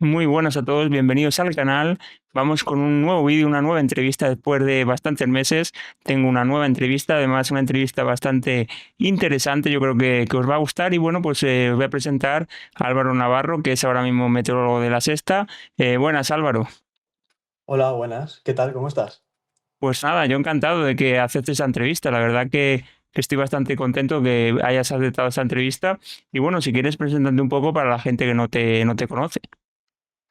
Muy buenas a todos, bienvenidos al canal. Vamos con un nuevo vídeo, una nueva entrevista después de bastantes meses. Tengo una nueva entrevista, además una entrevista bastante interesante, yo creo que os va a gustar y bueno, pues os voy a presentar a Álvaro Navarro, que es ahora mismo meteorólogo de La Sexta. Buenas Álvaro. Hola, buenas. ¿Qué tal? ¿Cómo estás? Pues nada, yo encantado de que aceptes esa entrevista, la verdad que estoy bastante contento que hayas aceptado esa entrevista y bueno, si quieres presentarte un poco para la gente que no te conoce.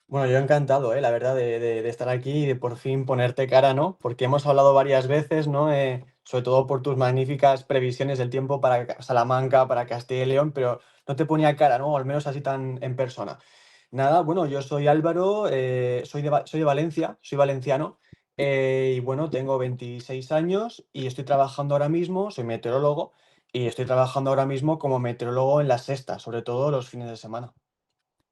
Bueno, yo encantado, la verdad, de estar aquí y de por fin ponerte cara, ¿no? Porque hemos hablado varias veces, ¿no? Sobre todo por tus magníficas previsiones del tiempo para Salamanca, para Castilla y León, pero no te ponía cara, ¿no? O al menos así tan en persona. Nada, bueno, yo soy Álvaro, soy de Valencia, soy valenciano, y bueno, tengo 26 años y estoy trabajando ahora mismo, soy meteorólogo, y estoy trabajando ahora mismo como meteorólogo en La Sexta, sobre todo los fines de semana.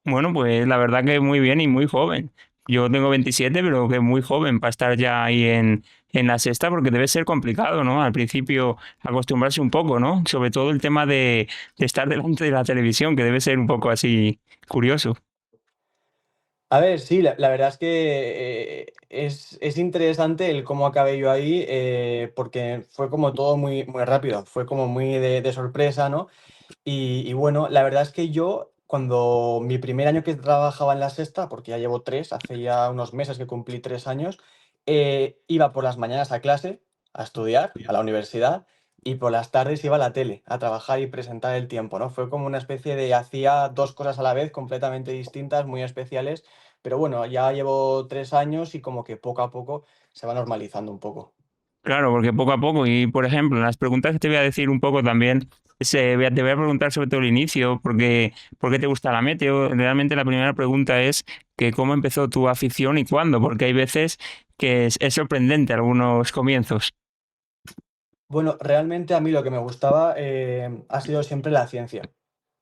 Bueno, pues la verdad que muy bien y muy joven. Yo tengo 27, pero que muy joven para estar ya ahí en la sexta, porque debe ser complicado, ¿no? Al principio acostumbrarse un poco, ¿no? Sobre todo el tema de estar delante de la televisión, que debe ser un poco así curioso. A ver, sí, la verdad es que es interesante el cómo acabé yo ahí, porque fue como todo muy, muy rápido, fue como muy de sorpresa, ¿no? Y bueno, la verdad es que yo, cuando mi primer año que trabajaba en La Sexta, porque ya llevo tres, hace ya unos meses que cumplí 3 años, iba por las mañanas a clase, a estudiar, a la universidad, y por las tardes iba a la tele, a trabajar y presentar el tiempo, ¿no? Fue como una especie de, hacía dos cosas a la vez, completamente distintas, muy especiales, pero bueno, ya llevo 3 años y como que poco a poco se va normalizando un poco. Claro, porque poco a poco, y por ejemplo, en las preguntas que te voy a decir un poco también, te voy a preguntar sobre todo el inicio, porque ¿por qué te gusta la meteo? Realmente la primera pregunta es que cómo empezó tu afición y cuándo, porque hay veces que es sorprendente algunos comienzos. Bueno, realmente a mí lo que me gustaba ha sido siempre la ciencia.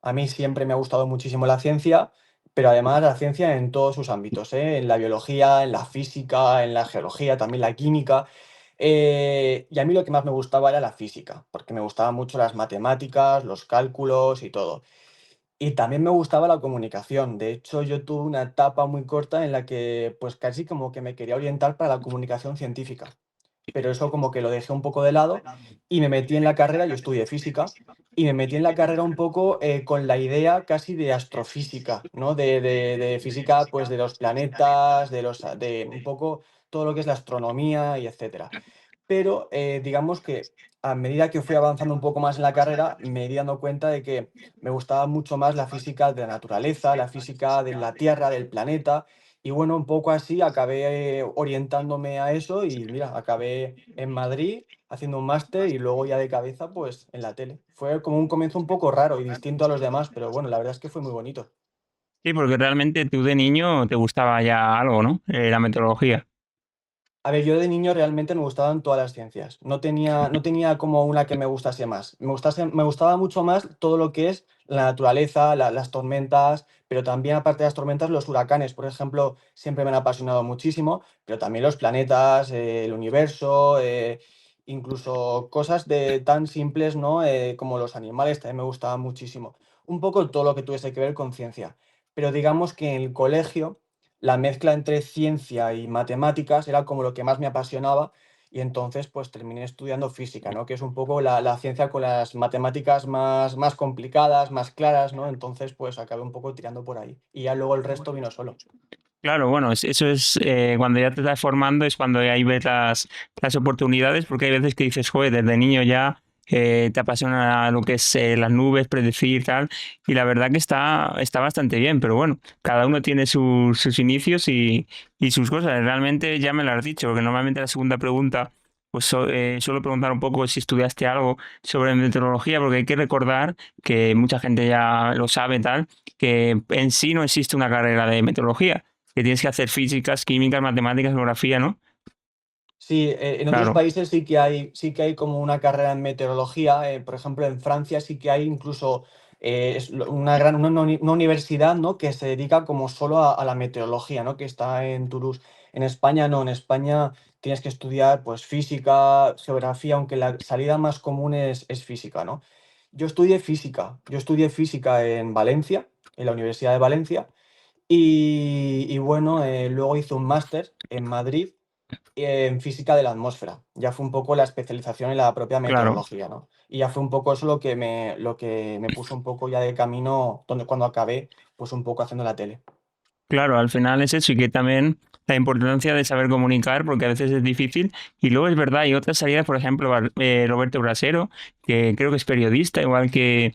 A mí siempre me ha gustado muchísimo la ciencia, pero además la ciencia en todos sus ámbitos, ¿eh? En la biología, en la física, en la geología, también la química. Y a mí lo que más me gustaba era la física, porque me gustaban mucho las matemáticas, los cálculos y todo. Y también me gustaba la comunicación. De hecho, yo tuve una etapa muy corta en la que pues casi como que me quería orientar para la comunicación científica, pero eso como que lo dejé un poco de lado y me metí en la carrera, yo estudié física, y me metí en la carrera un poco con la idea casi de astrofísica, ¿no? De física, pues de los planetas, de un poco todo lo que es la astronomía y etcétera. Pero digamos que a medida que fui avanzando un poco más en la carrera, me di dando cuenta de que me gustaba mucho más la física de la naturaleza, la física de la Tierra, del planeta, y bueno, un poco así acabé orientándome a eso y mira, acabé en Madrid haciendo un máster y luego ya de cabeza pues en la tele. Fue como un comienzo un poco raro y distinto a los demás, pero bueno, la verdad es que fue muy bonito. Sí, porque realmente tú de niño te gustaba ya algo, ¿no? La meteorología. A ver, yo de niño realmente me gustaban todas las ciencias. No tenía como una que me gustase más. Me gustaba mucho más todo lo que es la naturaleza, las tormentas, pero también aparte de las tormentas, los huracanes, por ejemplo, siempre me han apasionado muchísimo, pero también los planetas, el universo, incluso cosas tan simples, ¿no? Como los animales, también me gustaban muchísimo. Un poco todo lo que tuviese que ver con ciencia. Pero digamos que en el colegio la mezcla entre ciencia y matemáticas era como lo que más me apasionaba y entonces pues terminé estudiando física, ¿no? Que es un poco la ciencia con las matemáticas más complicadas, más claras, ¿no? Entonces pues acabé un poco tirando por ahí y ya luego el resto vino solo. Claro, bueno, eso es cuando ya te estás formando, es cuando ahí ves las oportunidades, porque hay veces que dices, joder, desde niño ya te apasiona lo que es las nubes, predecir tal, y la verdad que está bastante bien, pero bueno, cada uno tiene sus inicios y sus cosas. Realmente ya me lo has dicho, porque normalmente la segunda pregunta, pues suelo preguntar un poco si estudiaste algo sobre meteorología, porque hay que recordar que mucha gente ya lo sabe tal, que en sí no existe una carrera de meteorología que tienes que hacer físicas, químicas, matemáticas, geografía, ¿no? Sí, en otros Claro. países sí que hay como una carrera en meteorología. Por ejemplo, en Francia sí que hay incluso una universidad, ¿no? Que se dedica como solo a la meteorología, ¿no? Que está en Toulouse. En España no, en España tienes que estudiar pues física, geografía, aunque la salida más común es física, ¿no? Yo estudié física en Valencia, en la Universidad de Valencia. Y bueno, luego hice un máster en Madrid en física de la atmósfera. Ya fue un poco la especialización en la propia Claro. meteorología, ¿no? Y ya fue un poco eso lo que me puso un poco ya de camino, donde cuando acabé, pues un poco haciendo la tele. Claro, al final es eso y que también la importancia de saber comunicar, porque a veces es difícil. Y luego es verdad, hay otras salidas, por ejemplo, Roberto Brasero, que creo que es periodista, igual que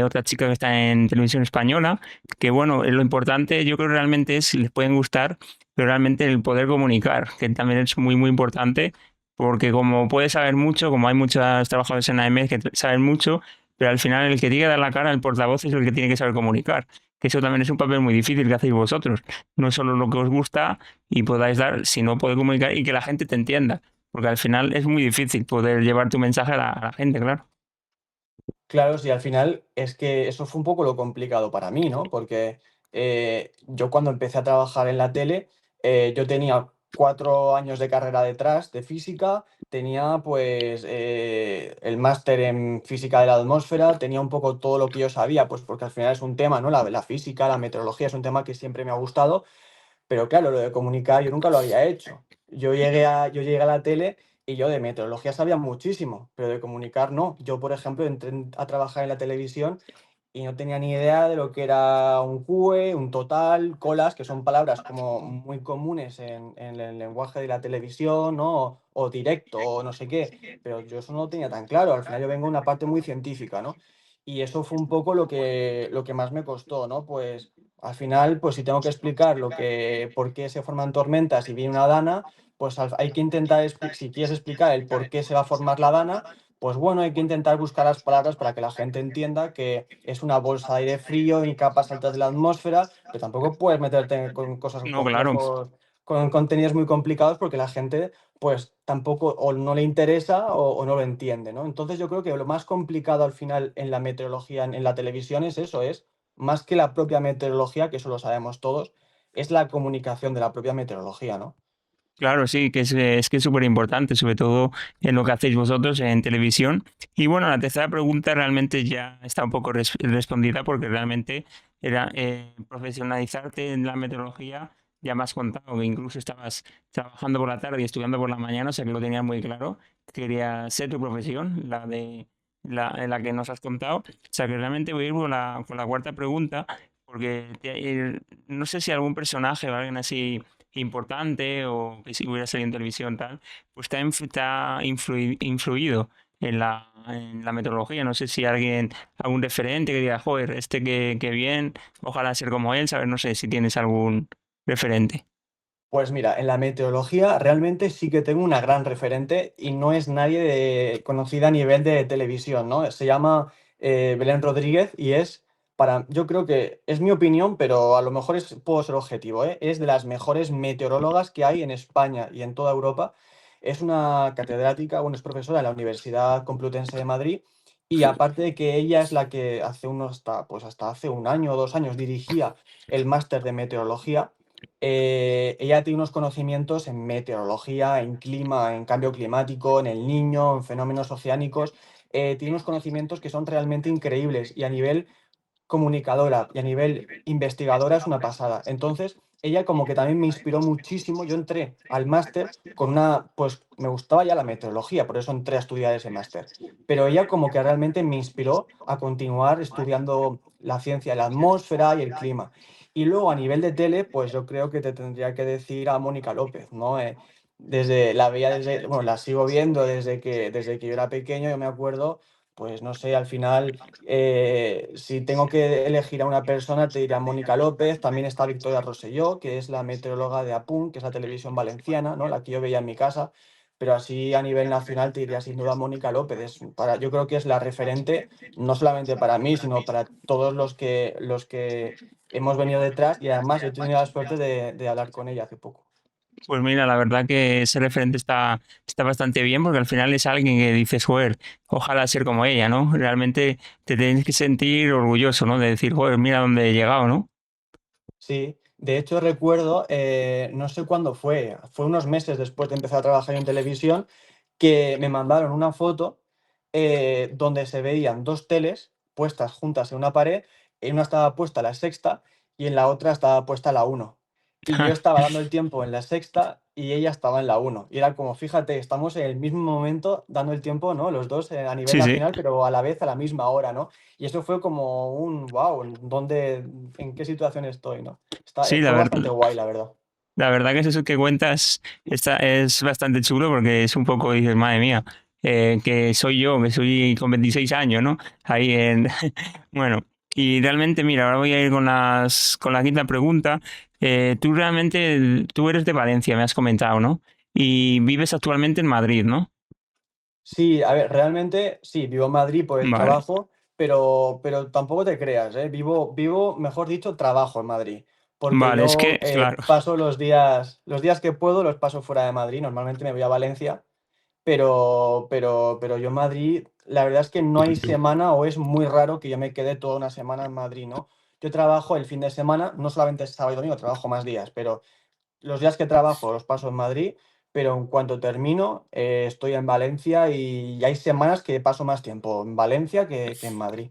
otra chica que está en televisión española, que bueno, lo importante yo creo realmente es si les pueden gustar, pero realmente el poder comunicar, que también es muy, muy importante, porque como puedes saber mucho, como hay muchos trabajadores en AEM que saben mucho, pero al final el que tiene que dar la cara, el portavoz, es el que tiene que saber comunicar, que eso también es un papel muy difícil que hacéis vosotros. No es solo lo que os gusta y podáis dar, sino poder comunicar y que la gente te entienda. Porque al final es muy difícil poder llevar tu mensaje a la gente, claro. Claro, sí, al final es que eso fue un poco lo complicado para mí, ¿no? Porque yo cuando empecé a trabajar en la tele, yo tenía 4 años de carrera detrás de física, tenía pues el máster en física de la atmósfera, tenía un poco todo lo que yo sabía, pues porque al final es un tema, ¿no? La física, la meteorología es un tema que siempre me ha gustado. Pero claro, lo de comunicar yo nunca lo había hecho. Yo llegué a la tele y yo de meteorología sabía muchísimo, pero de comunicar no. Yo, por ejemplo, entré a trabajar en la televisión y no tenía ni idea de lo que era un CUE, un total, colas, que son palabras como muy comunes en el lenguaje de la televisión, ¿no? O directo, o no sé qué. Pero yo eso no lo tenía tan claro. Al final yo vengo de una parte muy científica, ¿no? Y eso fue un poco lo que más me costó, ¿no? Pues al final, pues si tengo que explicar por qué se forman tormentas y viene una dana, pues hay que intentar, si quieres explicar el por qué se va a formar la dana, pues bueno, hay que intentar buscar las palabras para que la gente entienda que es una bolsa de aire frío en capas altas de la atmósfera, pero tampoco puedes meterte con cosas No, claro. complejos, con contenidos muy complicados, porque la gente, pues tampoco o no le interesa o no lo entiende, ¿no? Entonces yo creo que lo más complicado al final en la meteorología, en la televisión, es eso, es más que la propia meteorología, que eso lo sabemos todos, es la comunicación de la propia meteorología, ¿no? Claro, sí, que es súper importante, sobre todo en lo que hacéis vosotros en televisión. Y bueno, la tercera pregunta realmente ya está un poco respondida porque realmente era profesionalizarte en la meteorología. Ya me has contado que incluso estabas trabajando por la tarde y estudiando por la mañana, o sea que lo tenías muy claro. Quería ser tu profesión, la de en la que nos has contado. O sea que realmente voy a ir con la cuarta pregunta, porque no sé si algún personaje o alguien así importante o que si hubiera salido en televisión tal, pues te ha influido en la meteorología. No sé si alguien, algún referente que diga, joder, este que bien, ojalá ser como él, ¿sabes? No sé si tienes algún referente. Pues mira, en la meteorología realmente sí que tengo una gran referente y no es nadie conocida a nivel de televisión, ¿no? Se llama Belén Rodríguez y yo creo que es mi opinión, pero a lo mejor puedo ser objetivo, ¿eh? Es de las mejores meteorólogas que hay en España y en toda Europa. Es una catedrática, bueno, es profesora en la Universidad Complutense de Madrid y aparte de que ella es la que pues hasta hace un año o 2 años dirigía el máster de meteorología. Ella tiene unos conocimientos en meteorología, en clima, en cambio climático, en el Niño, en fenómenos oceánicos. Tiene unos conocimientos que son realmente increíbles y a nivel comunicadora y a nivel investigadora es una pasada. Entonces, ella como que también me inspiró muchísimo. Yo entré al máster pues me gustaba ya la meteorología, por eso entré a estudiar ese máster. Pero ella como que realmente me inspiró a continuar estudiando la ciencia de la atmósfera y el clima. Y luego a nivel de tele, pues yo creo que te tendría que decir a Mónica López, ¿no? Bueno, la sigo viendo desde que yo era pequeño, yo me acuerdo, pues no sé, al final si tengo que elegir a una persona, te diría Mónica López. También está Victoria Rosselló, que es la meteoróloga de APUN, que es la televisión valenciana, ¿no? La que yo veía en mi casa. Pero así a nivel nacional te diría sin duda Mónica López. Yo creo que es la referente, no solamente para mí, sino para todos los que hemos venido detrás. Y además yo he tenido la suerte de hablar con ella hace poco. Pues mira, la verdad que ese referente está bastante bien porque al final es alguien que dices, joder, ojalá ser como ella, ¿no? Realmente te tienes que sentir orgulloso, ¿no? De decir, joder, mira dónde he llegado, ¿no? Sí, de hecho recuerdo, no sé cuándo fue unos meses después de empezar a trabajar en televisión, que me mandaron una foto donde se veían dos teles puestas juntas en una pared, en una estaba puesta la sexta y en la otra estaba puesta la uno. Y yo estaba dando el tiempo en la sexta y ella estaba en la uno. Y era como, fíjate, estamos en el mismo momento dando el tiempo, ¿no? Los dos a nivel Sí, sí. nacional, pero a la vez a la misma hora, ¿no? Y eso fue como un, wow, en qué situación estoy, ¿no? Sí, Fue bastante guay, la verdad. la verdad que eso que cuentas es bastante chulo porque es un poco, dices, madre mía, que soy yo, que soy con 26 años, ¿no? Ahí en... Bueno, y realmente, mira, ahora voy a ir con la quinta pregunta. Tú realmente, tú eres de Valencia, me has comentado, ¿no? Y vives actualmente en Madrid, ¿no? Sí, a ver, realmente sí, vivo en Madrid por el Vale, trabajo, pero tampoco te creas, ¿eh? Mejor dicho, trabajo en Madrid, porque vale, es yo que, claro, paso los días que puedo los paso fuera de Madrid, normalmente me voy a Valencia, pero yo en Madrid, la verdad es que no hay semana o es muy raro que yo me quede toda una semana en Madrid, ¿no? Yo trabajo el fin de semana, no solamente sábado y domingo, trabajo más días, pero los días que trabajo los paso en Madrid, pero en cuanto termino, estoy en Valencia y hay semanas que paso más tiempo en Valencia que en Madrid.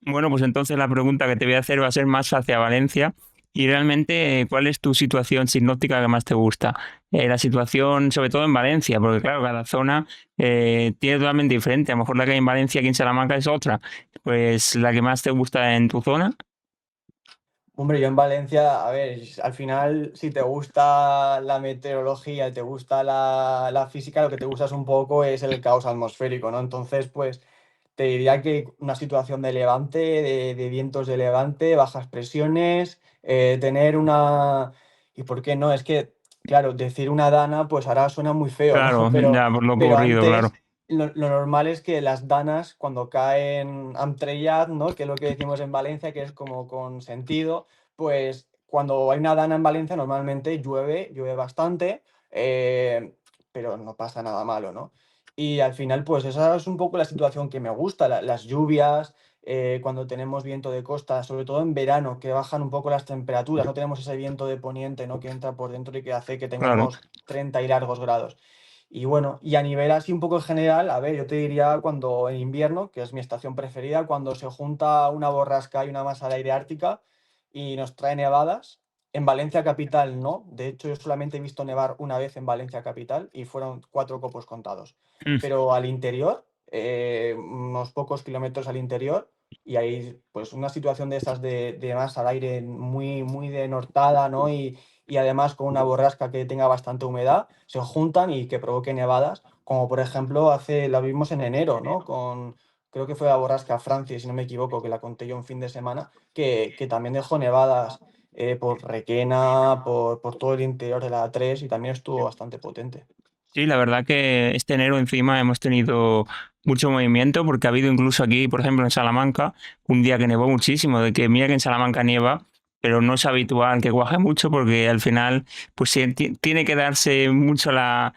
bueno, pues entonces la pregunta que te voy a hacer va a ser más hacia Valencia. Y realmente, ¿cuál es tu situación sinóptica que más te gusta? La situación, sobre todo en Valencia, porque claro, cada zona tiene totalmente diferente. A lo mejor la que hay en Valencia, aquí en Salamanca, es otra. Pues la que más te gusta en tu zona, Hombre, yo en Valencia, a ver, al final, si te gusta la meteorología y te gusta la física, lo que te gusta es un poco es el caos atmosférico, ¿no? Entonces, pues te diría que una situación de levante, de vientos de levante, bajas presiones, tener una... ¿Y por qué no? Es que, claro, decir una dana, pues ahora suena muy feo, ¿no? claro, ya por lo Pero ocurrido, claro, antes lo normal es que las danas, cuando caen Amtrellat, ¿no? Que es lo que decimos en Valencia, que es como con sentido, pues cuando hay una dana en Valencia normalmente llueve bastante, pero no pasa nada malo, ¿no? Y al final, pues esa es un poco la situación que me gusta, las lluvias, cuando tenemos viento de costa, sobre todo en verano, que bajan un poco las temperaturas, no tenemos ese viento de poniente, ¿no? Que entra por dentro y que hace que claro. tengamos 30 y largos grados. Y bueno, y a nivel así un poco general, a ver, yo te diría cuando en invierno, que es mi estación preferida, cuando se junta una borrasca y una masa de aire ártica y nos trae nevadas. En Valencia capital no, de hecho yo solamente he visto nevar una vez en Valencia capital y fueron 4 copos contados. Mm. Pero al interior, unos pocos kilómetros al interior, y ahí pues una situación de esas de masa de aire muy denortada, ¿no? Y además con una borrasca que tenga bastante humedad, se juntan y que provoque nevadas, como por ejemplo la vimos en enero, ¿no? Creo que fue la borrasca Francia, si no me equivoco, que la conté yo un fin de semana, que también dejó nevadas por Requena, por todo el interior de la A3 y también estuvo bastante potente. Sí, la verdad que este enero encima hemos tenido mucho movimiento porque ha habido incluso aquí, por ejemplo, en Salamanca, un día que nevó muchísimo, de que mira que en Salamanca nieva, pero no es habitual que cuaje mucho porque al final pues sí, tiene que darse mucho al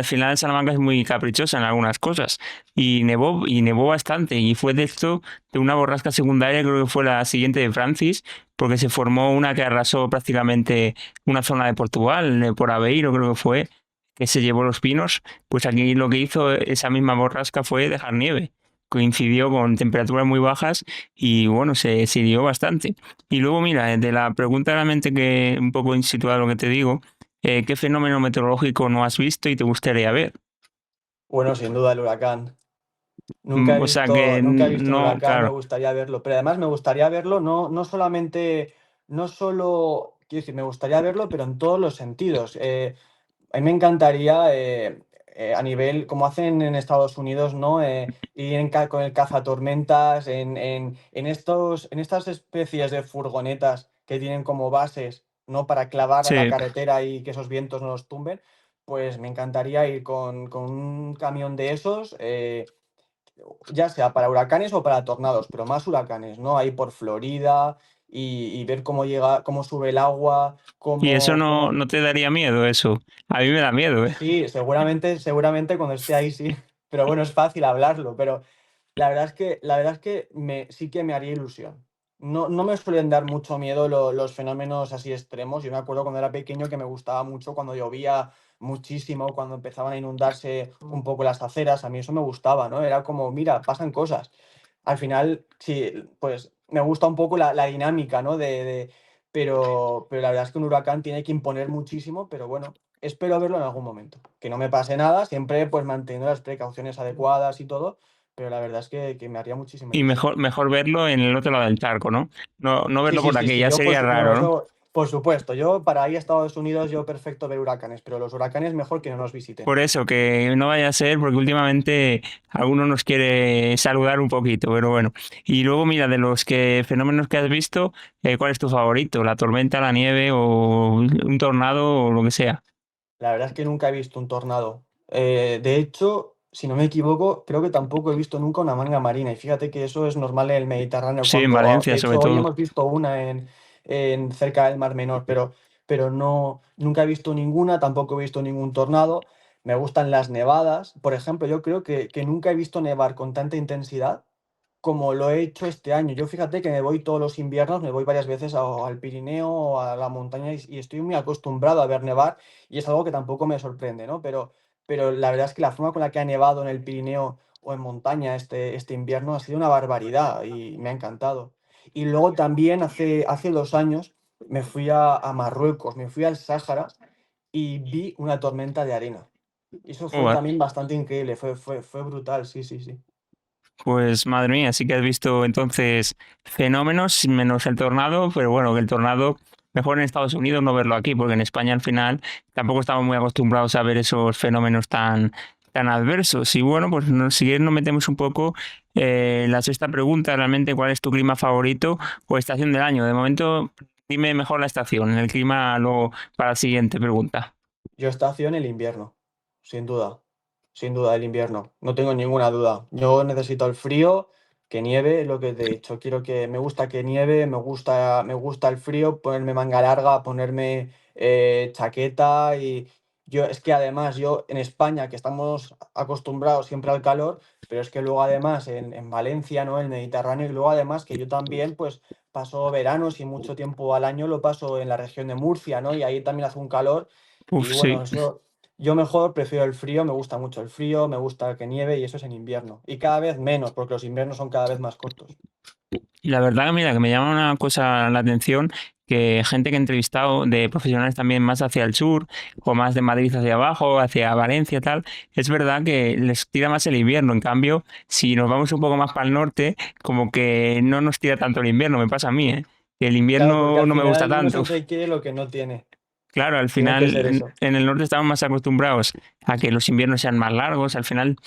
final en Salamanca es muy caprichosa en algunas cosas y nevó bastante y fue de esto de una borrasca secundaria, creo que fue la siguiente de Francis, porque se formó una que arrasó prácticamente una zona de Portugal, por Aveiro creo que fue que se llevó los pinos, pues aquí lo que hizo esa misma borrasca fue dejar nieve. Coincidió con temperaturas muy bajas y bueno, se dio bastante. Y luego, mira, de la pregunta realmente que un poco situada lo que te digo, ¿qué fenómeno meteorológico no has visto y te gustaría ver? Bueno, sin duda el huracán. Nunca he O sea que nunca he visto un no, huracán, me claro, gustaría verlo, pero además me gustaría verlo no solamente, no solo, quiero decir, me gustaría verlo, pero en todos los sentidos. A mí me encantaría, a nivel, como hacen en Estados Unidos, ¿no? Ir con el cazatormentas, en estas especies de furgonetas que tienen como bases, ¿no? Para clavar a la sí. carretera y que esos vientos no los tumben, pues me encantaría ir con un camión de esos, ya sea para huracanes o para tornados, pero más huracanes, ¿no? Ahí por Florida y ver cómo llega, cómo sube el agua, Y eso cómo... no te daría miedo, eso. A mí me da miedo, ¿eh? Sí, seguramente cuando esté ahí sí, pero bueno, es fácil hablarlo, pero la verdad es que sí que me haría ilusión. No me suelen dar mucho miedo los fenómenos así extremos. Yo me acuerdo cuando era pequeño que me gustaba mucho cuando llovía muchísimo, cuando empezaban a inundarse un poco las aceras, a mí eso me gustaba, ¿no? Era como, mira, pasan cosas. Al final, sí, pues me gusta un poco la dinámica, ¿no? pero la verdad es que un huracán tiene que imponer muchísimo, pero bueno, espero verlo en algún momento. Que no me pase nada, siempre pues manteniendo las precauciones adecuadas y todo, pero la verdad es que me haría muchísima Y ilusión. mejor verlo en el otro lado del charco, ¿no? No Sí, verlo sí, por sí, aquí, sí, ya yo por sería no, raro, ¿no? eso por supuesto, yo para ir a Estados Unidos yo perfecto ver huracanes, pero los huracanes mejor que no nos visiten. Por eso, que no vaya a ser, porque últimamente alguno nos quiere saludar un poquito, pero bueno. Y luego, mira, de los fenómenos que has visto, ¿cuál es tu favorito? ¿La tormenta, la nieve o un tornado o lo que sea? La verdad es que nunca he visto un tornado. De hecho, si no me equivoco, creo que tampoco he visto nunca una manga marina. Y fíjate que eso es normal en el Mediterráneo Sí, en cuando, Valencia de sobre hecho, hoy todo. hemos visto una en cerca del Mar Menor, pero no, nunca he visto ninguna, tampoco he visto ningún tornado. Me gustan las nevadas. Por ejemplo, yo creo que nunca he visto nevar con tanta intensidad como lo he hecho este año. Yo fíjate que me voy todos los inviernos, me voy varias veces al Pirineo o a la montaña y estoy muy acostumbrado a ver nevar y es algo que tampoco me sorprende, ¿no? Pero la verdad es que la forma con la que ha nevado en el Pirineo o en montaña este invierno ha sido una barbaridad y me ha encantado. Y luego también hace 2 años me fui a Marruecos, me fui al Sáhara y vi una tormenta de arena. Y eso fue Joder. también bastante increíble, fue brutal, sí, sí, sí. Pues madre mía, sí que has visto entonces fenómenos, menos el tornado, pero bueno, que el tornado mejor en Estados Unidos no verlo aquí, porque en España al final tampoco estamos muy acostumbrados a ver esos fenómenos tan adversos. Y bueno, pues si quieres nos metemos un poco la sexta pregunta, realmente, ¿cuál es tu clima favorito o estación del año? De momento, dime mejor la estación, el clima luego para la siguiente pregunta. Yo estación el invierno, sin duda el invierno, no tengo ninguna duda. Yo necesito el frío, que nieve, lo que te he dicho. Quiero que me gusta que nieve, me gusta el frío, ponerme manga larga, ponerme chaqueta y yo es que además yo en España que estamos acostumbrados siempre al calor, pero es que luego además en Valencia, ¿no? El Mediterráneo y luego además que yo también pues paso veranos y mucho tiempo al año lo paso en la región de Murcia, ¿no? Y ahí también hace un calor y Uf, bueno, sí. eso yo mejor prefiero el frío, me gusta mucho el frío, me gusta que nieve y eso es en invierno. Y cada vez menos, porque los inviernos son cada vez más cortos. Y la verdad, mira, que me llama una cosa la atención, que gente que he entrevistado de profesionales también más hacia el sur, o más de Madrid hacia abajo, hacia Valencia, tal, es verdad que les tira más el invierno. En cambio, si nos vamos un poco más para el norte, como que no nos tira tanto el invierno, me pasa a mí, ¿eh? Que el Claro, porque invierno al no me gusta final uno tanto. siempre quiere lo que no tiene. Claro, al Tiene que final ser eso. en el norte estamos más acostumbrados a que los inviernos sean más largos. Al final,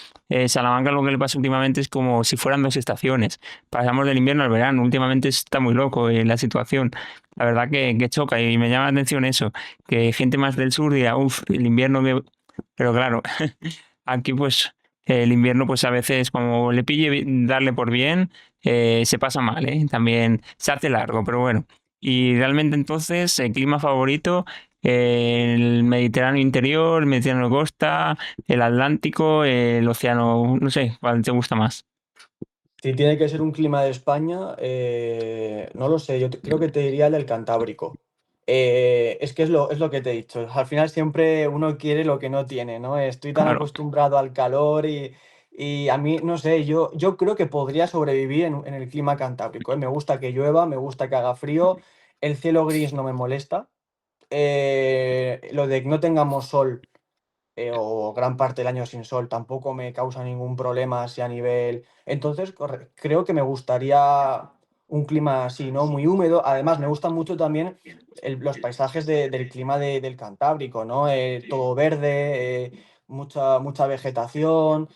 Salamanca lo que le pasa últimamente es como si fueran dos estaciones. Pasamos del invierno al verano. Últimamente está muy loco la situación. La verdad que choca y me llama la atención eso, que gente más del sur diga, uff, el invierno que... Pero claro, aquí pues el invierno pues a veces como le pille darle por bien, se pasa mal, ¿eh? También se hace largo, pero bueno. Y realmente entonces el clima favorito, el Mediterráneo interior, el Mediterráneo costa, el Atlántico, el océano, no sé, ¿cuál te gusta más? Si tiene que ser un clima de España, no lo sé, creo que te diría el del Cantábrico. Es que es lo que te he dicho. Al final siempre uno quiere lo que no tiene, ¿no? Estoy tan Claro. acostumbrado al calor y a mí, no sé, yo creo que podría sobrevivir en el clima cantábrico, ¿eh? Me gusta que llueva, me gusta que haga frío, el cielo gris no me molesta. Lo de que no tengamos sol o gran parte del año sin sol tampoco me causa ningún problema así a nivel. Entonces, creo que me gustaría un clima así, ¿no? Muy húmedo. Además, me gustan mucho también los paisajes del clima del Cantábrico, ¿no? Todo verde, mucha vegetación.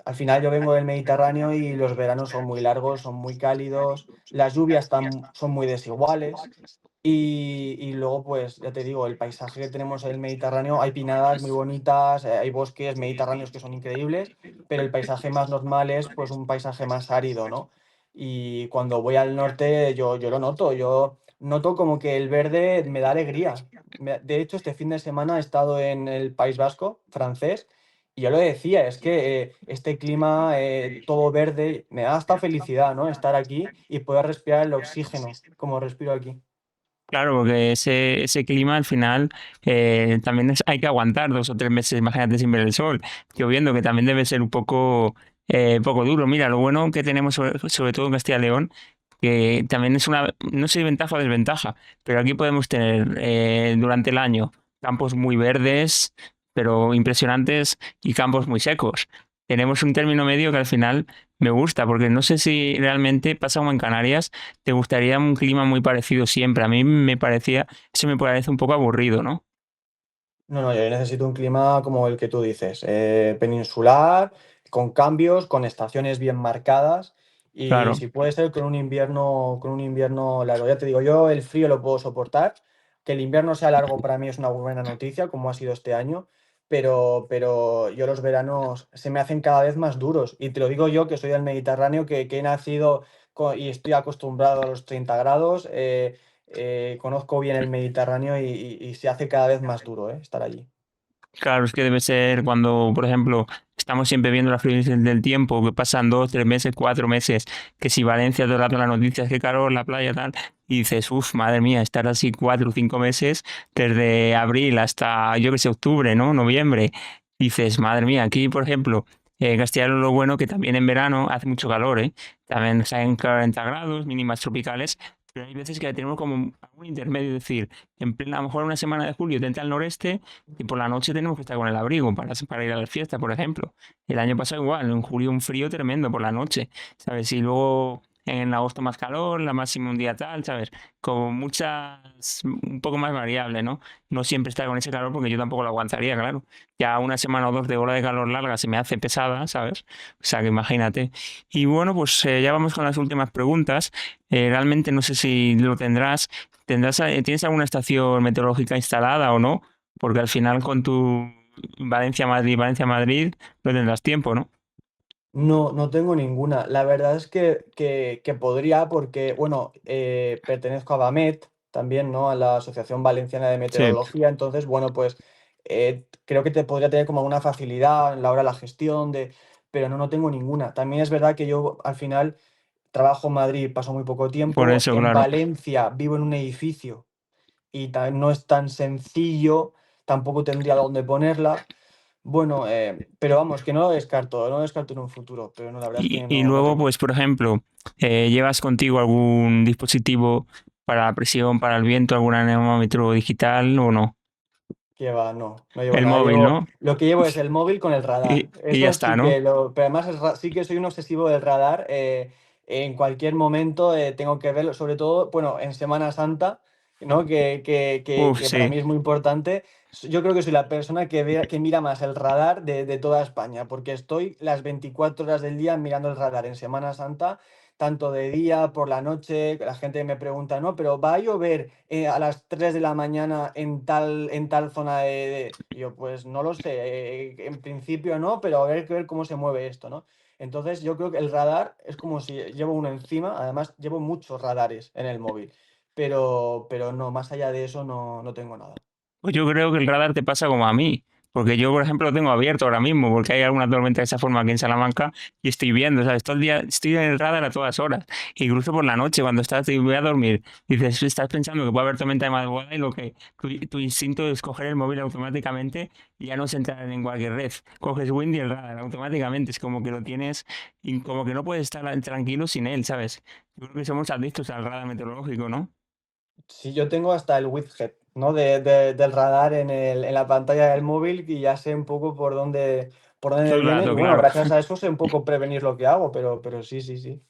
Al final yo vengo del Mediterráneo y los veranos son muy largos, son muy cálidos, las lluvias son muy desiguales y luego pues ya te digo, el paisaje que tenemos en el Mediterráneo, hay pinadas muy bonitas, hay bosques mediterráneos que son increíbles, pero el paisaje más normal es pues un paisaje más árido, ¿no? Y cuando voy al norte yo lo noto, yo noto como que el verde me da alegría. De hecho, este fin de semana he estado en el País Vasco, francés, y yo lo decía, es que este clima todo verde me da hasta felicidad, ¿no? Estar aquí y poder respirar el oxígeno como respiro aquí. Claro, porque ese clima al final también hay que aguantar 2 o 3 meses, imagínate, sin ver el sol, lloviendo, que también debe ser un poco duro. Mira, lo bueno que tenemos sobre todo en Castilla y León, que también es una, no sé si ventaja o desventaja, pero aquí podemos tener durante el año campos muy verdes, pero impresionantes, y campos muy secos. Tenemos un término medio que al final me gusta, porque no sé si realmente pasa como en Canarias, te gustaría un clima muy parecido siempre. A mí me parecía, eso me parece un poco aburrido, ¿no? No, no, yo necesito un clima como el que tú dices, peninsular, con cambios, con estaciones bien marcadas y Claro. si puede ser con un invierno largo. Ya te digo, yo el frío lo puedo soportar, que el invierno sea largo para mí es una buena noticia, como ha sido este año, pero yo los veranos se me hacen cada vez más duros y te lo digo yo que soy del Mediterráneo, que he nacido y estoy acostumbrado a los 30 grados. Conozco bien el Mediterráneo y se hace cada vez más duro, estar allí. Claro, es que debe ser cuando, por ejemplo, estamos siempre viendo las previsiones del tiempo, que pasan 2, 3 meses, 4 meses, que si Valencia todo el rato las noticias, que calor, la playa, tal, y dices, uff, madre mía, estar así 4 o 5 meses, desde abril hasta, yo que sé, octubre, ¿no? Noviembre. Dices, madre mía, aquí, por ejemplo, Castilla lo bueno que también en verano hace mucho calor, ¿eh? También salen 40 grados, mínimas tropicales, pero hay veces que tenemos como un intermedio, es decir, en plena, a lo mejor una semana de julio te entra al noreste y por la noche tenemos que estar con el abrigo para ir a la fiesta, por ejemplo. El año pasado igual, en julio un frío tremendo por la noche, ¿sabes? Y luego en agosto más calor, la máxima un día tal, ¿sabes? Como muchas, un poco más variable, ¿no? No siempre estar con ese calor porque yo tampoco lo aguantaría, claro. Ya una semana o dos de ola de calor larga se me hace pesada, ¿sabes? O sea que imagínate. Y bueno, pues ya vamos con las últimas preguntas. Realmente no sé si lo tendrás. ¿Tienes alguna estación meteorológica instalada o no? Porque al final con tu Valencia-Madrid, Valencia-Madrid, no tendrás tiempo, ¿no? No, no tengo ninguna. La verdad es que podría porque, bueno, pertenezco a BAMET también, ¿no? A la Asociación Valenciana de Sí, Meteorología. Entonces, bueno, pues creo que te podría tener como una facilidad en la hora de la gestión, pero no, no tengo ninguna. También es verdad que yo al final trabajo en Madrid, paso muy poco por tiempo. eso, En claro. Valencia vivo en un edificio y no es tan sencillo, tampoco tendría dónde ponerla. Bueno, pero vamos, que no lo descarto, no lo descarto en un futuro, pero no, la verdad es que Y no, no luego, tengo. pues, por ejemplo, ¿llevas contigo algún dispositivo para la presión, para el viento, algún anemómetro digital o no? Que va, no, no llevo El nada. móvil, ¿no? Lo que llevo es el móvil con el radar. Y ya Eso está, sí ¿no? que pero además sí que soy un obsesivo del radar. En cualquier momento tengo que verlo, sobre todo, bueno, en Semana Santa, ¿no? Uf, Que para sí. mí es muy importante. Yo creo que soy la persona que mira más el radar de toda España, porque estoy las 24 horas del día mirando el radar en Semana Santa, tanto de día, por la noche. La gente me pregunta, no, pero ¿va a llover a las 3 de la mañana en tal zona Y yo, pues no lo sé, en principio no, pero a ver, que ver cómo se mueve esto, ¿no? Entonces yo creo que el radar es como si llevo uno encima, además llevo muchos radares en el móvil, pero no, más allá de eso no, no tengo nada. Pues yo creo que el radar te pasa como a mí, porque yo, por ejemplo, lo tengo abierto ahora mismo, porque hay alguna tormenta de esa forma aquí en Salamanca y estoy viendo, ¿sabes? Todo el día estoy en el radar a todas horas, incluso por la noche, cuando estás y voy a dormir, dices, estás pensando que puede haber tormenta de madrugada y lo que tu instinto es coger el móvil automáticamente y ya no se entrar en cualquier red. Coges Wind y el radar automáticamente, es como que lo tienes y como que no puedes estar tranquilo sin él, ¿sabes? Yo creo que somos adictos al radar meteorológico, ¿no? Sí, yo tengo hasta el widget, ¿no? Del radar en la pantalla del móvil y ya sé un poco por dónde Todo el viene. Y rato, bueno, claro. gracias a eso sé un poco prevenir lo que hago, pero sí, sí, sí.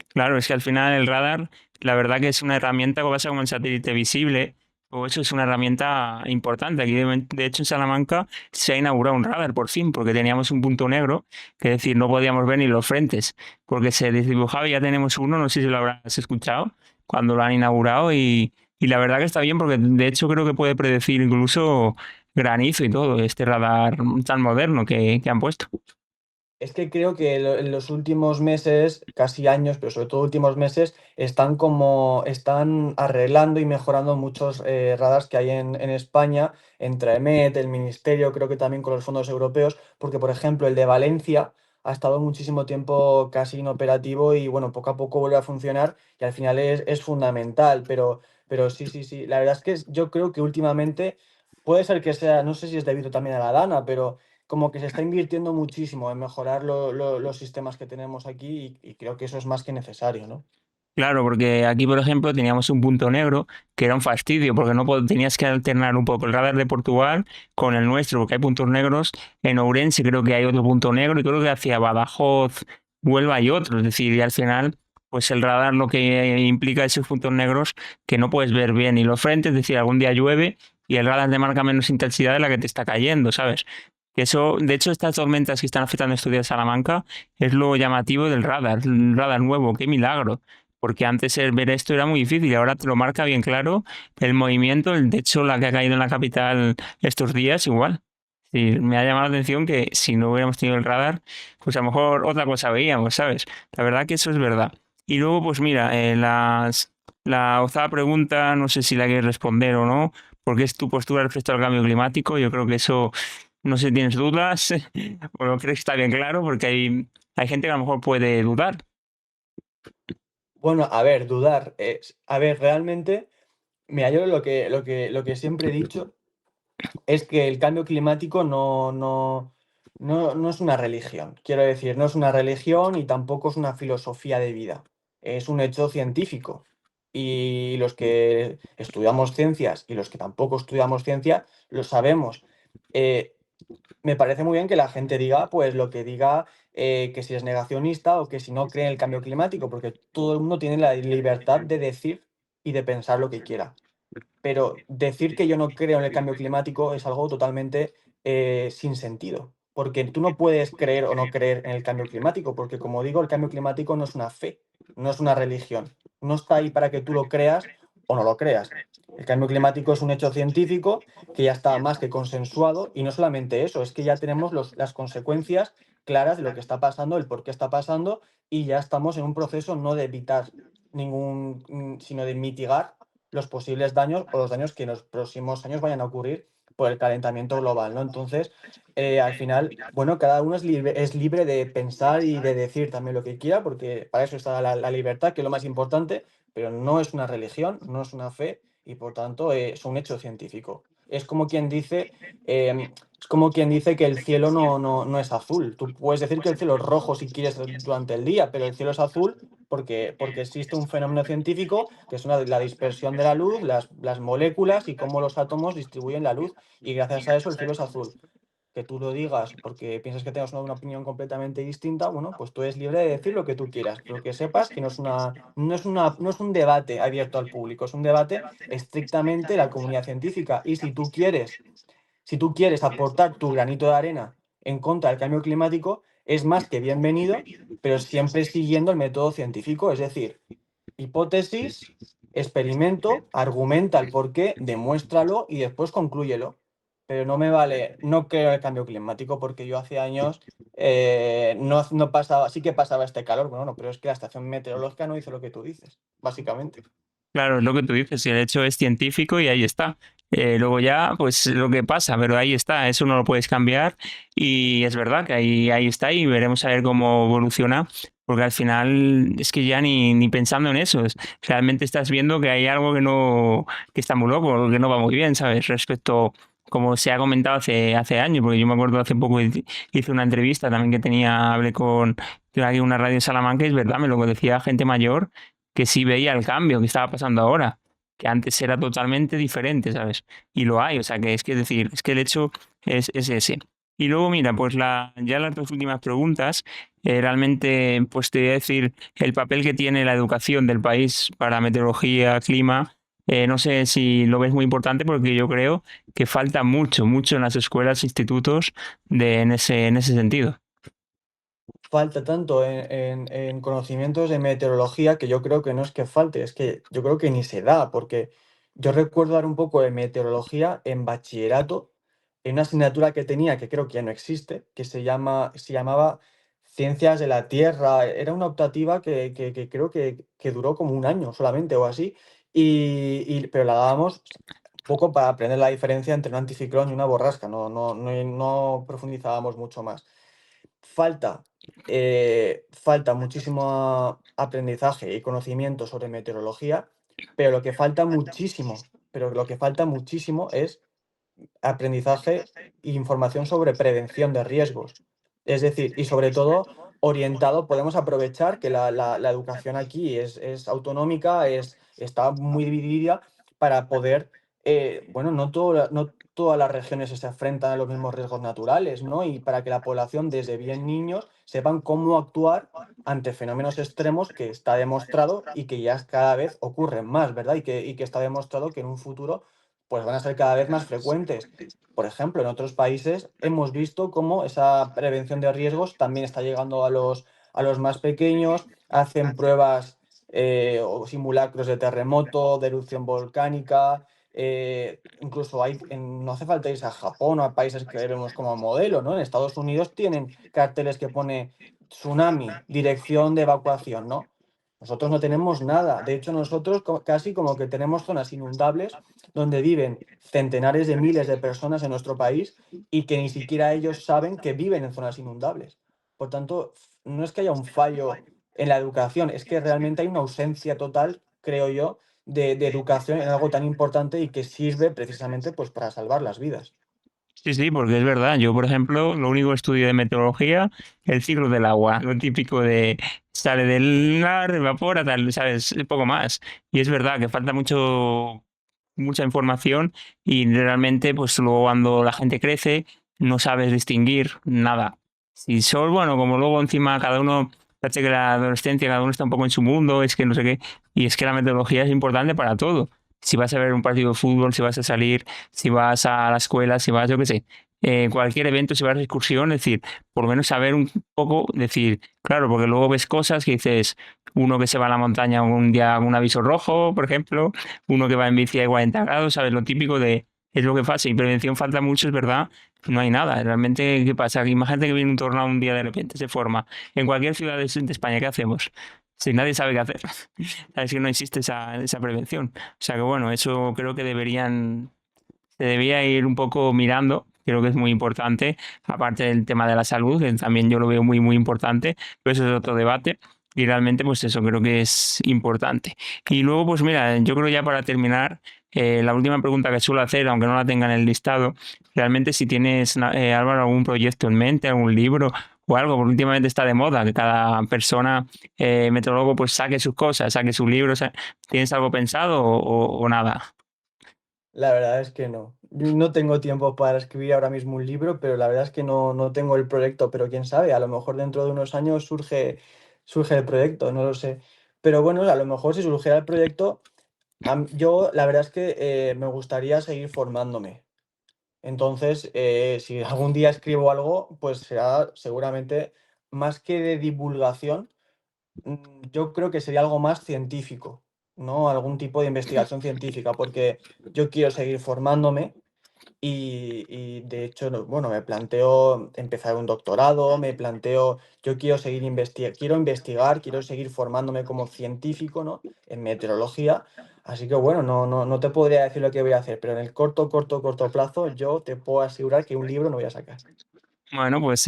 Claro, es que al final el radar, la verdad que es una herramienta que pasa como el satélite visible, o eso es una herramienta importante. Aquí, de hecho, en Salamanca se ha inaugurado un radar por fin, porque teníamos un punto negro, que es decir, no podíamos ver ni los frentes, porque se desdibujaba y ya tenemos uno, no sé si lo habrás escuchado, cuando lo han inaugurado, y la verdad que está bien, porque de hecho creo que puede predecir incluso granizo y todo, este radar tan moderno que han puesto. Es que creo que en los últimos meses, casi años, pero sobre todo últimos meses, están arreglando y mejorando muchos radars que hay en España, entre EMET, el Ministerio, creo que también con los fondos europeos, porque por ejemplo el de Valencia ha estado muchísimo tiempo casi inoperativo y bueno, poco a poco vuelve a funcionar y al final es fundamental, pero sí, sí, sí, la verdad es que yo creo que últimamente puede ser que sea, no sé si es debido también a la Dana, pero como que se está invirtiendo muchísimo en mejorar los sistemas que tenemos aquí y creo que eso es más que necesario, ¿no? Claro, porque aquí, por ejemplo, teníamos un punto negro que era un fastidio, porque no tenías que alternar un poco el radar de Portugal con el nuestro, porque hay puntos negros. En Ourense creo que hay otro punto negro y creo que hacia Badajoz, Huelva hay otro. Es decir, y al final, pues el radar lo que implica esos puntos negros que no puedes ver bien ni los frentes, es decir, algún día llueve y el radar te marca menos intensidad de la que te está cayendo, ¿sabes? Que eso, de hecho, estas tormentas que están afectando estos días a Salamanca es lo llamativo del radar, el radar nuevo, qué milagro porque antes el ver esto era muy difícil y ahora te lo marca bien claro el movimiento, de hecho la que ha caído en la capital estos días igual. Sí, me ha llamado la atención que si no hubiéramos tenido el radar, pues a lo mejor otra cosa veíamos, ¿sabes? La verdad que eso es verdad. Y luego, pues mira, la octava pregunta, no sé si la quieres responder o no, porque es tu postura respecto al cambio climático. Yo creo que eso, no sé si tienes dudas, o lo crees que está bien claro, porque hay gente que a lo mejor puede dudar. Bueno, a ver, dudar es, a ver, realmente, mira, yo lo que siempre he dicho es que el cambio climático no es una religión. Quiero decir, no es una religión y tampoco es una filosofía de vida. Es un hecho científico. Y los que estudiamos ciencias y los que tampoco estudiamos ciencia, lo sabemos. Eh, Me parece muy bien que la gente diga, pues lo que diga, que si es negacionista o que si no cree en el cambio climático, porque todo el mundo tiene la libertad de decir y de pensar lo que quiera. Pero decir que yo no creo en el cambio climático es algo totalmente sin sentido, porque tú no puedes creer o no creer en el cambio climático, porque como digo, el cambio climático no es una fe, no es una religión, no está ahí para que tú lo creas o no lo creas. El cambio climático es un hecho científico que ya está más que consensuado y no solamente eso, es que ya tenemos las consecuencias claras de lo que está pasando, el por qué está pasando y ya estamos en un proceso no de evitar sino de mitigar los posibles daños o los daños que en los próximos años vayan a ocurrir por el calentamiento global, ¿no? Entonces, al final, bueno, cada uno es libre de pensar y de decir también lo que quiera, porque para eso está la libertad, que es lo más importante, pero no es una religión, no es una fe y por tanto es un hecho científico. Es como quien dice que el cielo no es azul. Tú puedes decir que el cielo es rojo si quieres durante el día, pero el cielo es azul porque existe un fenómeno científico que es la dispersión de la luz, las moléculas y cómo los átomos distribuyen la luz. Y gracias a eso el cielo es azul. Que tú lo digas porque piensas que tengas una opinión completamente distinta, bueno, pues tú eres libre de decir lo que tú quieras, pero que sepas que no es un debate abierto al público, es un debate estrictamente de la comunidad científica. Y si tú quieres aportar tu granito de arena en contra del cambio climático, es más que bienvenido, pero siempre siguiendo el método científico, es decir, hipótesis, experimento, argumenta el porqué, demuéstralo y después conclúyelo. Pero no me vale, no creo en el cambio climático porque yo hace años no pasaba, sí que pasaba este calor, bueno, no, pero es que la estación meteorológica no dice lo que tú dices, básicamente. Claro, es lo que tú dices, si el hecho es científico y ahí está. Luego ya, pues lo que pasa, pero ahí está, eso no lo puedes cambiar y es verdad que ahí está y veremos a ver cómo evoluciona, porque al final es que ya ni pensando en eso, realmente estás viendo que hay algo que está muy loco, que no va muy bien, ¿sabes? Respecto, como se ha comentado hace años, porque yo me acuerdo hace poco hice una entrevista también que hablé con aquí una radio en Salamanca y es verdad, me lo decía gente mayor que sí veía el cambio que estaba pasando ahora, que antes era totalmente diferente, ¿sabes? Y lo hay, o sea, que es decir, es que el hecho es ese. Y luego, mira, pues ya las dos últimas preguntas, realmente, pues te voy a decir el papel que tiene la educación del país para meteorología, clima. No sé si lo ves muy importante porque yo creo que falta mucho, mucho en las escuelas, institutos en ese sentido. Falta tanto en conocimientos de meteorología que yo creo que no es que falte, es que yo creo que ni se da, porque yo recuerdo dar un poco de meteorología en bachillerato, en una asignatura que tenía, que creo que ya no existe, que se llamaba Ciencias de la Tierra. Era una optativa que creo que duró como un año solamente o así, pero la dábamos poco para aprender la diferencia entre un anticiclón y una borrasca, no profundizábamos mucho más. Falta, falta muchísimo aprendizaje y conocimiento sobre meteorología, pero lo que falta muchísimo es aprendizaje e información sobre prevención de riesgos. Es decir, y sobre todo, orientado, podemos aprovechar que la educación aquí es autonómica, está muy dividida para poder, bueno, no todas las regiones se enfrentan a los mismos riesgos naturales, ¿no? Y para que la población desde bien niños sepan cómo actuar ante fenómenos extremos que está demostrado y que ya cada vez ocurren más, ¿verdad? Y que está demostrado que en un futuro pues van a ser cada vez más frecuentes. Por ejemplo, en otros países hemos visto cómo esa prevención de riesgos también está llegando a los más pequeños, hacen pruebas o simulacros de terremoto, de erupción volcánica, incluso no hace falta irse a Japón o a países que vemos como modelo, ¿no? En Estados Unidos tienen carteles que pone tsunami, dirección de evacuación, ¿no? Nosotros no tenemos nada. De hecho, nosotros casi como que tenemos zonas inundables donde viven centenares de miles de personas en nuestro país y que ni siquiera ellos saben que viven en zonas inundables. Por tanto, no es que haya un fallo en la educación, es que realmente hay una ausencia total, creo yo, de educación en algo tan importante y que sirve precisamente pues, para salvar las vidas. Sí, sí, porque es verdad. Yo, por ejemplo, lo único que estudio de meteorología, el ciclo del agua, lo típico de sale del mar, evapora, tal, ¿sabes? Poco más. Y es verdad que falta mucha información y realmente, pues luego cuando la gente crece, no sabes distinguir nada. Si sos, bueno, como luego encima cada uno, parece que la adolescencia, cada uno está un poco en su mundo, es que no sé qué, y es que la meteorología es importante para todo. Si vas a ver un partido de fútbol, si vas a salir, si vas a la escuela, si vas, yo qué sé, cualquier evento, si vas a excursión, es decir, por lo menos saber un poco, decir, claro, porque luego ves cosas que dices, uno que se va a la montaña un día con un aviso rojo, por ejemplo, uno que va en bici a 40 grados, ¿sabes? Lo típico de, es lo que pasa, y prevención falta mucho, es verdad, no hay nada. Realmente, ¿qué pasa? Que imagínate que viene un tornado un día de repente, se forma. En cualquier ciudad de España, ¿qué hacemos? Si nadie sabe qué hacer. Sabes que no existe esa prevención. O sea que bueno, eso creo que se debía ir un poco mirando. Creo que es muy importante, aparte del tema de la salud, que también yo lo veo muy, muy importante, pero eso es otro debate. Y realmente, pues eso creo que es importante. Y luego, pues mira, yo creo ya para terminar, la última pregunta que suelo hacer, aunque no la tenga en el listado, realmente si tienes, Álvaro, algún proyecto en mente, algún libro o algo, porque últimamente está de moda que cada persona, meteorólogo, pues saque sus cosas, saque sus libros. ¿Tienes algo pensado o nada? La verdad es que no. Yo no tengo tiempo para escribir ahora mismo un libro, pero la verdad es que no tengo el proyecto, pero quién sabe, a lo mejor dentro de unos años surge el proyecto, no lo sé. Pero bueno, a lo mejor si surgiera el proyecto, yo la verdad es que me gustaría seguir formándome. Entonces, si algún día escribo algo, pues será seguramente más que de divulgación, yo creo que sería algo más científico, ¿no? Algún tipo de investigación científica, porque yo quiero seguir formándome y de hecho, bueno, me planteo empezar un doctorado, yo quiero quiero investigar, quiero seguir formándome como científico, ¿no? En meteorología. Así que bueno, no te podría decir lo que voy a hacer, pero en el corto plazo yo te puedo asegurar que un libro no voy a sacar. Bueno, pues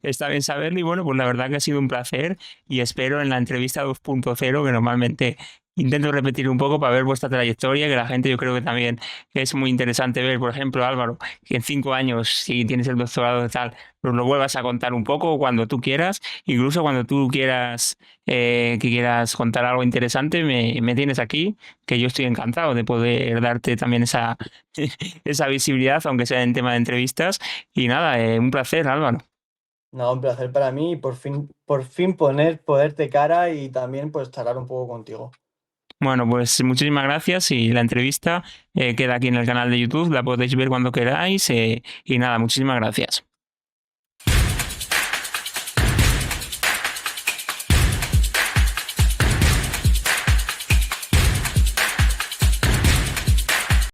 está bien saberlo y bueno, pues la verdad que ha sido un placer y espero en la entrevista 2.0 que normalmente intento repetir un poco para ver vuestra trayectoria, que la gente yo creo que también es muy interesante ver, por ejemplo, Álvaro, que en 5 años, si tienes el doctorado de tal, pues lo vuelvas a contar un poco cuando tú quieras, incluso cuando tú quieras, que quieras contar algo interesante, me tienes aquí, que yo estoy encantado de poder darte también esa visibilidad, aunque sea en tema de entrevistas. Y nada, un placer, Álvaro. Nada, un placer para mí y por fin poderte cara y también pues charlar un poco contigo. Bueno, pues muchísimas gracias y la entrevista queda aquí en el canal de YouTube, la podéis ver cuando queráis y nada, muchísimas gracias.